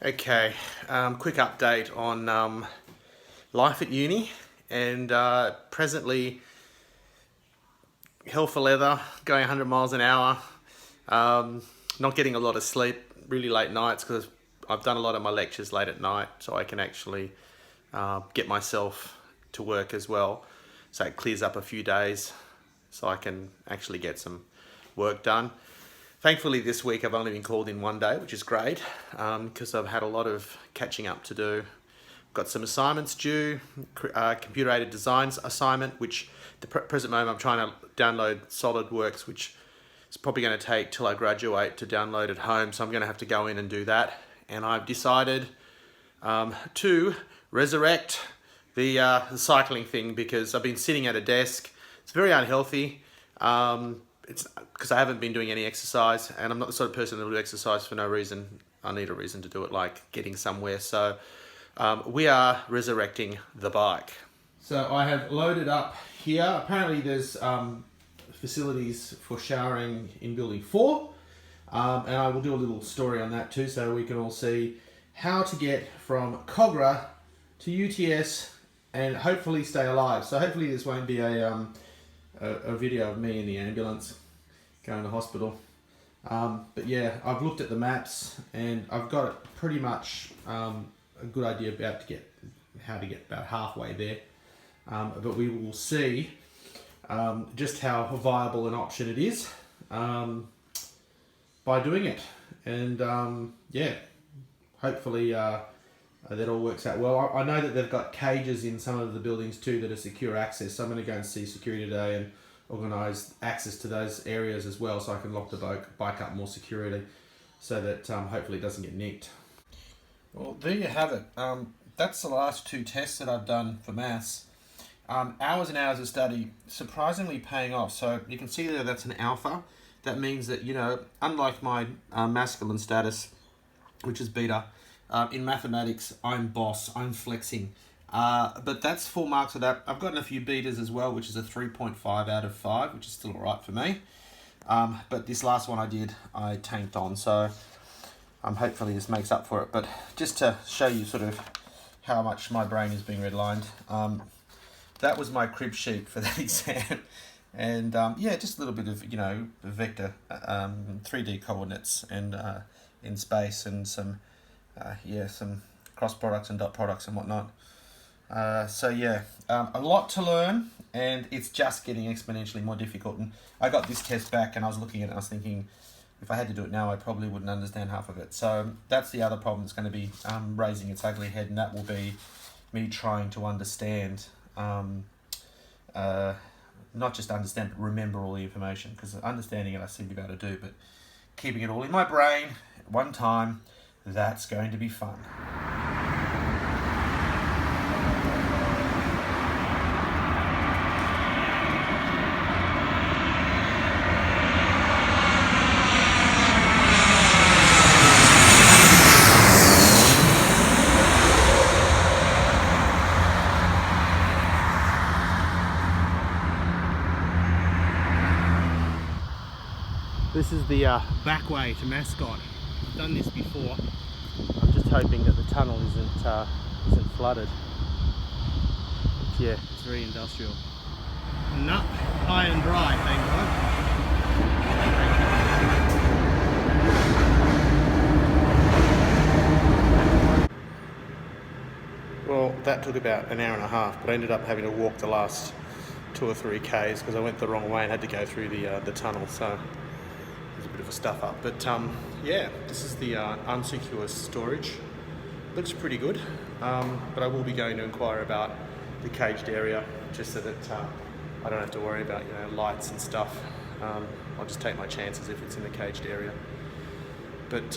Okay, quick update on life at uni, and presently hell for leather, going 100 miles an hour, not getting a lot of sleep, really late nights because I've done a lot of my lectures late at night, so I can actually get myself to work as well. So it clears up a few days so I can actually get some work done. Thankfully this week I've only been called in one day, which is great, because I've had a lot of catching up to do. Got some assignments due, computer-aided designs assignment, which at the present moment I'm trying to download SolidWorks, which is probably going to take till I graduate to download at home, so I'm going to have to go in and do that. And I've decided to resurrect the cycling thing because I've been sitting at a desk. It's very unhealthy. It's because I haven't been doing any exercise, and I'm not the sort of person that will do exercise for no reason. I need a reason to do it, like getting somewhere. So we are resurrecting the bike. So I have loaded up here. Apparently there's facilities for showering in building 4. And I will do a little story on that too, so we can all see how to get from Cogra to UTS and hopefully stay alive. So hopefully this won't be a video of me in the ambulance going to hospital. But yeah, I've looked at the maps and I've got pretty much a good idea about how to get about halfway there. But we will see just how viable an option it is by doing it. And yeah, hopefully that all works out well. I know that they've got cages in some of the buildings too that are secure access, so I'm going to go and see security today and organise access to those areas as well, so I can lock the bike up more securely, so that hopefully it doesn't get nicked. Well, there you have it. That's the last 2 tests that I've done for maths. Hours and hours of study, surprisingly paying off. So you can see there that's an alpha. That means that, you know, unlike my masculine status, which is beta, in mathematics, I'm boss, I'm flexing. But that's full marks for that. I've gotten a few betas as well, which is a 3.5 out of 5, which is still all right for me. But this last one I tanked on, so hopefully this makes up for it. But just to show you sort of how much my brain is being redlined, that was my crib sheet for that exam. And yeah, just a little bit of, you know, vector, 3D coordinates and in space, and some cross products and dot products and whatnot. So yeah, a lot to learn, and it's just getting exponentially more difficult. And I got this test back and I was looking at it and I was thinking, if I had to do it now, I probably wouldn't understand half of it. So that's the other problem that's going to be raising its ugly head, and that will be me trying to understand, not just understand, but remember all the information, because understanding it I seem to be able to do, but keeping it all in my brain at one time, that's going to be fun. This is the back way to Mascot. I've done this before. I'm just hoping that the tunnel isn't flooded. But yeah, it's very industrial. No, high and dry, thank God. Well, that took about an hour and a half, but I ended up having to walk the last 2 or 3 Ks because I went the wrong way and had to go through the tunnel. So there's a bit of a stuff up, but yeah, this is the unsecure storage. Looks pretty good, but I will be going to inquire about the caged area, just so that I don't have to worry about, you know, lights and stuff. I'll just take my chances if it's in the caged area. But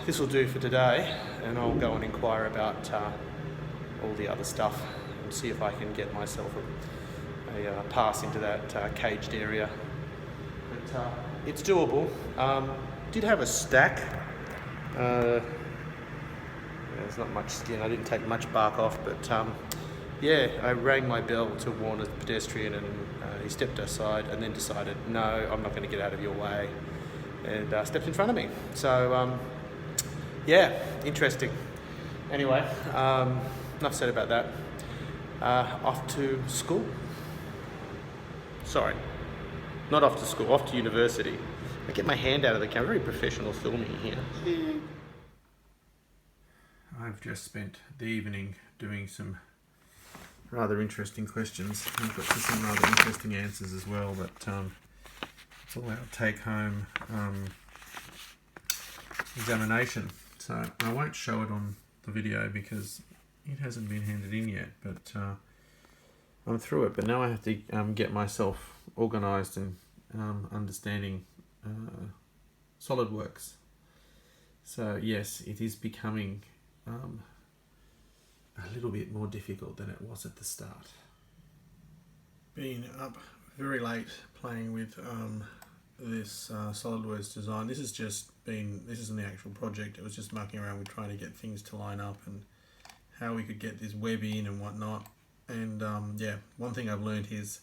this will do for today, and I'll go and inquire about all the other stuff and see if I can get myself a pass into that caged area. But it's doable. Did have a stack. There's not much skin. I didn't take much bark off, but yeah, I rang my bell to warn a pedestrian, and he stepped aside and then decided, no, I'm not going to get out of your way, and stepped in front of me. So Yeah, interesting. Anyway, enough said about that. Off to school. Sorry, not off to school, off to university. I get my hand out of the camera, very professional filming here. I've just spent the evening doing some rather interesting questions. I've got some rather interesting answers as well, but it's all our take-home examination. So I won't show it on the video because it hasn't been handed in yet, but I'm through it. But now I have to get myself organised and understanding SolidWorks. So yes, it is becoming a little bit more difficult than it was at the start. Been up very late playing with this SolidWorks design. This isn't the actual project. It was just mucking around with trying to get things to line up and how we could get this web in and whatnot. And yeah, one thing I've learned is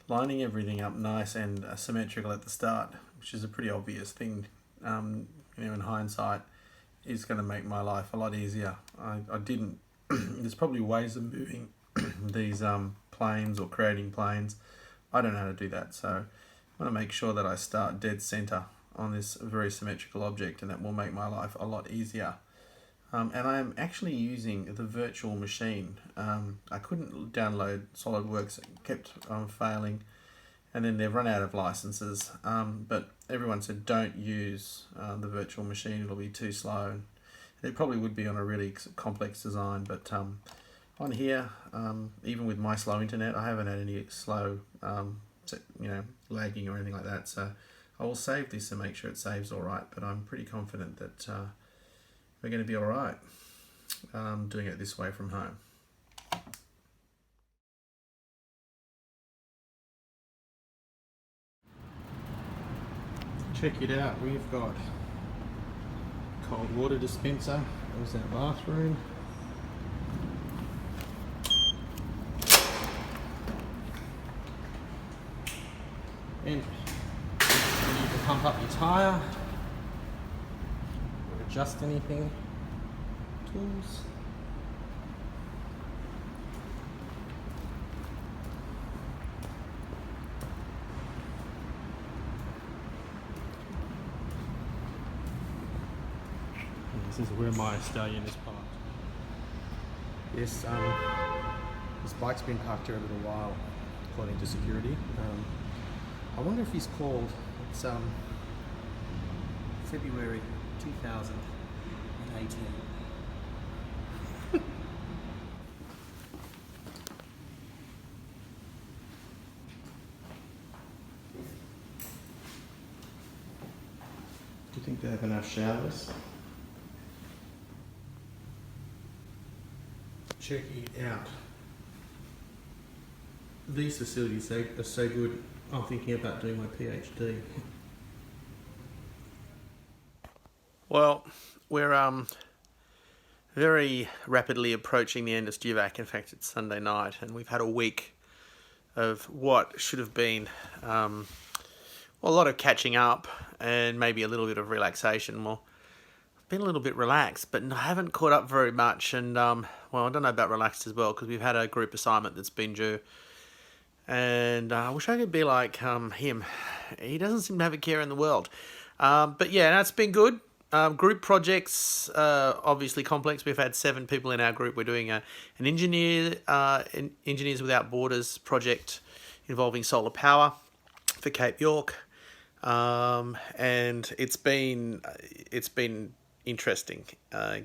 lining everything up nice and symmetrical at the start, which is a pretty obvious thing, in hindsight, is going to make my life a lot easier. I didn't. There's probably ways of moving these planes or creating planes. I don't know how to do that, so I want to make sure that I start dead center on this very symmetrical object, and that will make my life a lot easier. And I am actually using the virtual machine. I couldn't download SolidWorks, it kept failing, and then they've run out of licenses. But everyone said don't use the virtual machine, it'll be too slow. It probably would be on a really complex design, but on here, even with my slow internet, I haven't had any slow, lagging or anything like that. So I will save this and make sure it saves all right. But I'm pretty confident that we're going to be all right doing it this way from home. Check it out. We've got cold water dispenser. There's our bathroom. And you need to pump up your tyre or adjust anything. Tools. This is where my stallion is parked. Yes, this bike's been parked here a little while, according to security. I wonder if he's called. It's February 2018. Do you think they have enough showers? Check it out. These facilities are so good. I'm thinking about doing my PhD. Well, we're very rapidly approaching the end of StuVac. In fact, it's Sunday night, and we've had a week of what should have been a lot of catching up and maybe a little bit of relaxation. Well, I've been a little bit relaxed, but I haven't caught up very much. And well, I don't know about relaxed as well, because we've had a group assignment that's been due. And I wish I could be like him. He doesn't seem to have a care in the world. But yeah, that's been good. Group projects, obviously complex. We've had 7 people in our group. We're doing an Engineers Without Borders project involving solar power for Cape York. And it's been interesting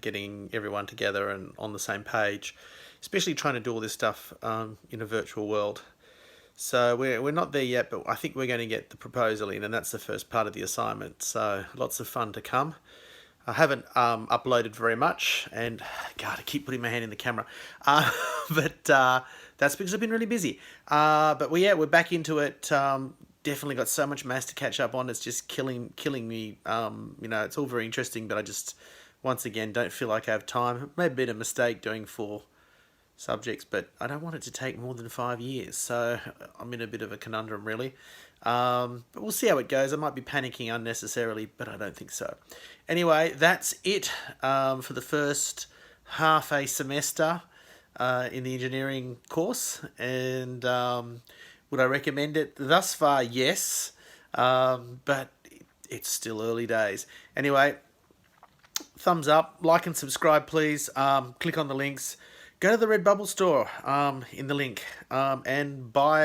getting everyone together and on the same page, especially trying to do all this stuff in a virtual world. So we're not there yet, but I think we're going to get the proposal in, and that's the first part of the assignment. So lots of fun to come. I haven't uploaded very much, and God, I keep putting my hand in the camera. But that's because I've been really busy. But we're back into it. Definitely got so much maths to catch up on. It's just killing me. It's all very interesting, but I just, once again, don't feel like I have time. Made a bit of a mistake doing 4 subjects, but I don't want it to take more than 5 years, so I'm in a bit of a conundrum, really. But we'll see how it goes. I might be panicking unnecessarily, but I don't think so. Anyway, that's it for the first half a semester in the engineering course. And would I recommend it? Thus far, yes. But it's still early days. Anyway, thumbs up, like and subscribe, please. Click on the links. Go to the Redbubble store in the link and buy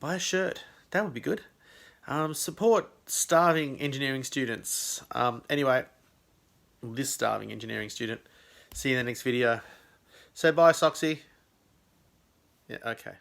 a shirt. That would be good. Support starving engineering students. Anyway, this starving engineering student. See you in the next video. Say bye, Soxy. Yeah, okay.